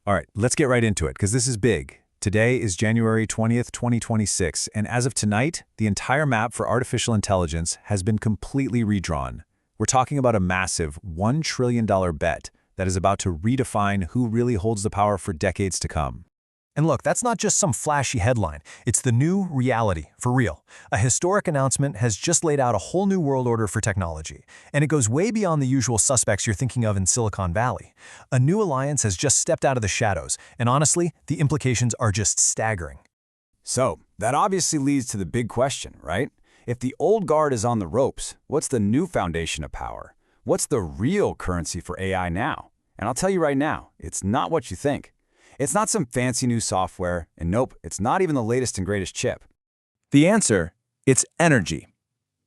All right, let's get right into it, because this is big. Today is January 20th, 2026, and as of tonight, the entire map for artificial intelligence has been completely redrawn. We're talking about a massive $1 trillion bet that is about to redefine who really holds the power for decades to come. And look, that's not just some flashy headline. It's the new reality, for real. A historic announcement has just laid out a whole new world order for technology, and it goes way beyond the usual suspects you're thinking of in Silicon Valley. A new alliance has just stepped out of the shadows, and honestly, the implications are just staggering. So, that obviously leads to the big question, right? If the old guard is on the ropes, what's the new foundation of power? What's the real currency for AI now? And I'll tell you right now, it's not what you think. It's not some fancy new software, and nope, it's not even the latest and greatest chip. The answer, it's energy.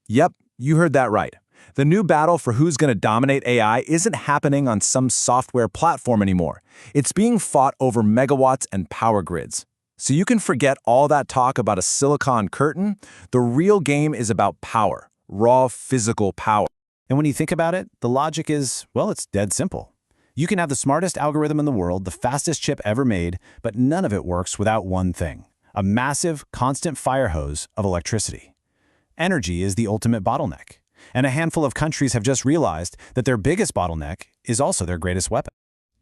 Yep, you heard that right. The new battle for who's going to dominate AI isn't happening on some software platform anymore. It's being fought over megawatts and power grids. So you can forget all that talk about a silicon curtain. The real game is about power, raw physical power. And when you think about it, the logic is, well, it's dead simple. You can have the smartest algorithm in the world, the fastest chip ever made, but none of it works without one thing: a massive, constant fire hose of electricity. Energy is the ultimate bottleneck, and a handful of countries have just realized that their biggest bottleneck is also their greatest weapon.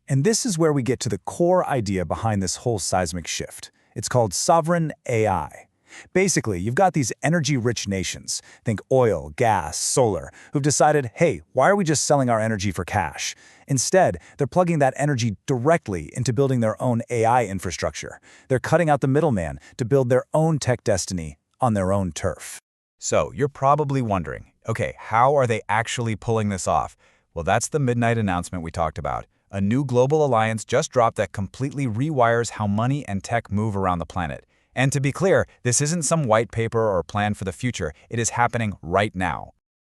And this is where we get to the core idea behind this whole seismic shift. It's called sovereign AI. Basically, you've got these energy-rich nations, think oil, gas, solar, who've decided, hey, why are we just selling our energy for cash? Instead, they're plugging that energy directly into building their own AI infrastructure. They're cutting out the middleman to build their own tech destiny on their own turf. So, you're probably wondering, okay, how are they actually pulling this off? Well, that's the midnight announcement we talked about. A new global alliance just dropped that completely rewires how money and tech move around the planet. And to be clear, this isn't some white paper or plan for the future. It is happening right now.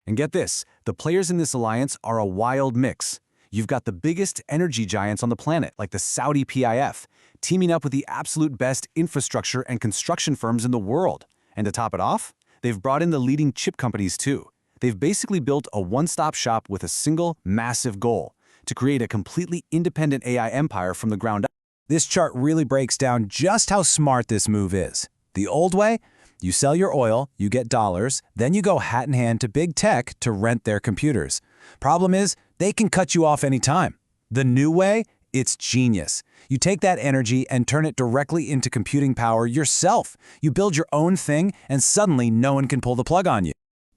And get this, the players in this alliance are a wild mix. You've got the biggest energy giants on the planet, like the Saudi PIF, teaming up with the absolute best infrastructure and construction firms in the world. And to top it off, they've brought in the leading chip companies too. They've basically built a one-stop shop with a single, massive goal: to create a completely independent AI empire from the ground up. This chart really breaks down just how smart this move is. The old way? You sell your oil, you get dollars, then you go hat in hand to big tech to rent their computers. Problem is, they can cut you off anytime. The new way? It's genius. You take that energy and turn it directly into computing power yourself. You build your own thing, and suddenly no one can pull the plug on you.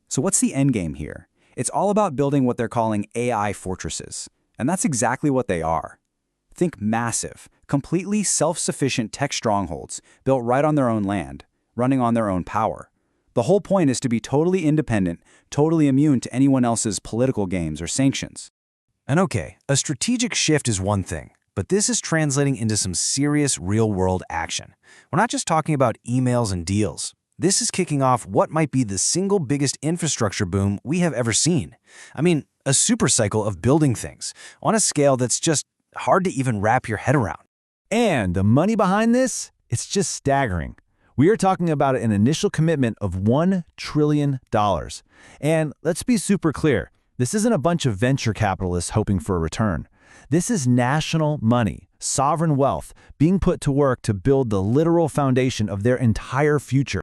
So what's the end game here? It's all about building what they're calling AI fortresses. And that's exactly what they are. Think massive, completely self-sufficient tech strongholds built right on their own land, running on their own power. The whole point is to be totally independent, totally immune to anyone else's political games or sanctions. And okay, a strategic shift is one thing, but this is translating into some serious real-world action. We're not just talking about emails and deals. This is kicking off what might be the single biggest infrastructure boom we have ever seen. I mean, a supercycle of building things on a scale that's just hard to even wrap your head around. And the money behind this? It's just staggering. We are talking about an initial commitment of $1 trillion. And let's be super clear, this isn't a bunch of venture capitalists hoping for a return. This is national money, sovereign wealth, being put to work to build the literal foundation of their entire future.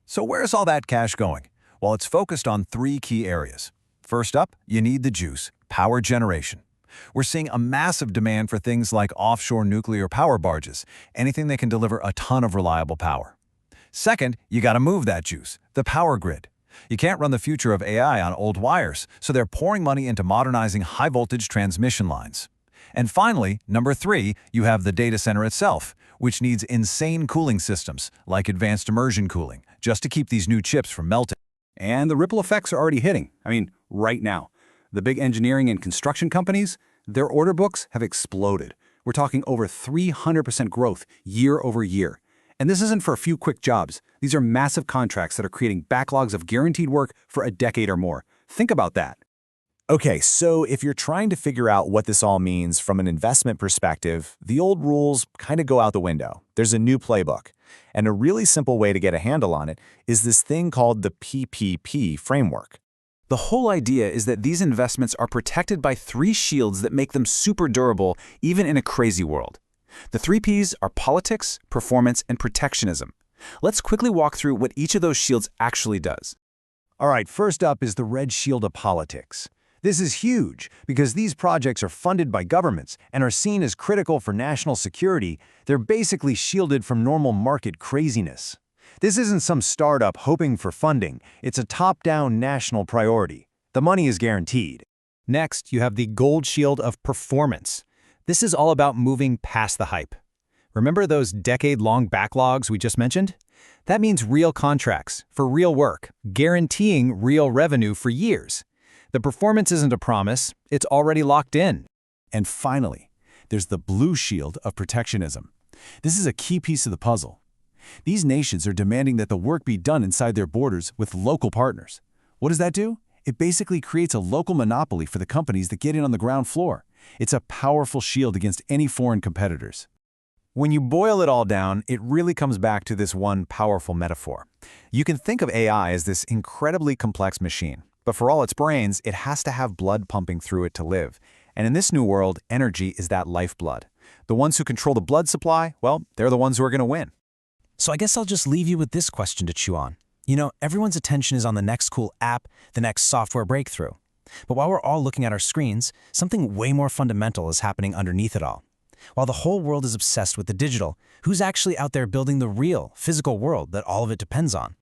So where's all that cash going? Well, it's focused on three key areas. First up, you need the juice, power generation. We're seeing a massive demand for things like offshore nuclear power barges, anything that can deliver a ton of reliable power. Second, you got to move that juice, the power grid. You can't run the future of AI on old wires, so they're pouring money into modernizing high-voltage transmission lines. And finally, number three, you have the data center itself, which needs insane cooling systems, like advanced immersion cooling, just to keep these new chips from melting. And the ripple effects are already hitting. I mean, right now. The big engineering and construction companies, their order books have exploded. We're talking over 300% growth year over year. And this isn't for a few quick jobs. These are massive contracts that are creating backlogs of guaranteed work for a decade or more. Think about that. Okay, so if you're trying to figure out what this all means from an investment perspective, the old rules kind of go out the window. There's a new playbook. And a really simple way to get a handle on it is this thing called the PPP framework. The whole idea is that these investments are protected by three shields that make them super durable, even in a crazy world. The three Ps are politics, performance, and protectionism. Let's quickly walk through what each of those shields actually does. All right, first up is the red shield of politics. This is huge because these projects are funded by governments and are seen as critical for national security. They're basically shielded from normal market craziness. This isn't some startup hoping for funding. It's a top-down national priority. The money is guaranteed. Next, you have the gold shield of performance. This is all about moving past the hype. Remember those decade-long backlogs we just mentioned? That means real contracts for real work, guaranteeing real revenue for years. The performance isn't a promise, it's already locked in. And finally, there's the blue shield of protectionism. This is a key piece of the puzzle. These nations are demanding that the work be done inside their borders with local partners. What does that do? It basically creates a local monopoly for the companies that get in on the ground floor. It's a powerful shield against any foreign competitors. When you boil it all down, it really comes back to this one powerful metaphor. You can think of AI as this incredibly complex machine, but for all its brains, it has to have blood pumping through it to live. And in this new world, energy is that lifeblood. The ones who control the blood supply, well, they're the ones who are going to win. So I guess I'll just leave you with this question to chew on. You know, everyone's attention is on the next cool app, the next software breakthrough. But while we're all looking at our screens, something way more fundamental is happening underneath it all. While the whole world is obsessed with the digital, who's actually out there building the real, physical world that all of it depends on?